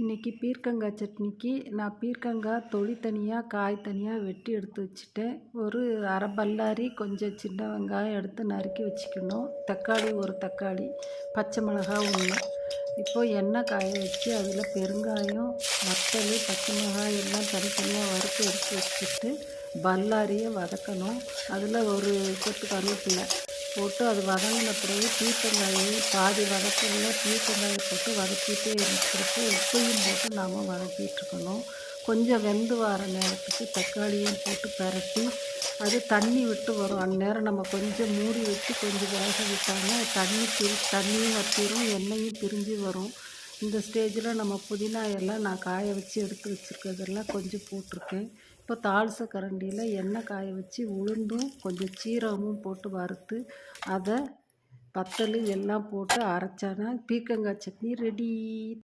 இன்றைக்கி பீர்க்கங்காய் சட்னிக்கு நான் பீர்க்கங்காய் தொளி தனியாக காய் தனியாக வெட்டி எடுத்து வச்சுட்டேன். ஒரு அரை பல்லாரி கொஞ்சம் சின்ன வெங்காயம் எடுத்து நறுக்கி வச்சுக்கணும். தக்காளி ஒரு தக்காளி, பச்சை மிளகாய் 1. இப்போது எண்ணெய் காய வச்சு அதில் பெருங்காயம், வத்தல், பச்சை மிளகாய் எல்லாம் தனித்தனியாக வறுத்து எடுத்து வச்சுட்டு பல்லாரியை வதக்கணும். அதில் ஒரு கொத்து கருவேப்பிலை போட்டு அது வதங்கின பிறகு பீர்க்கங்காயை பாதி வதக்கல பீர்க்கங்காயை போட்டு வதக்கிட்டே இருக்கிறப்போ உப்பையும் போட்டு நாம் வதக்கிட்டுருக்கணும். கொஞ்சம் வெந்து வர நேரத்துக்கு தக்காளியும் போட்டு பரட்டி அது தண்ணி விட்டு வரும். அந்நேரம் நம்ம கொஞ்சம் மூடி வச்சு கொஞ்சம் வேக விட்டாங்க தண்ணியும் வற்றிடும், எண்ணெயும் பிரிஞ்சு வரும். இந்த ஸ்டேஜில் நம்ம புதினா எல்லாம் நான் காய வச்சு எடுத்து வச்சுருக்கிறதெல்லாம் கொஞ்சம் போட்டிருக்கேன். இப்போ தாளிச கரண்டியில் எண்ணெய் காய வச்சு உளுந்தும் கொஞ்சம் சீரகமும் போட்டு வறுத்து அதை வத்தல் எல்லாம் போட்டு அரைச்சானா பீர்க்கங்காய் சட்னி ரெடி.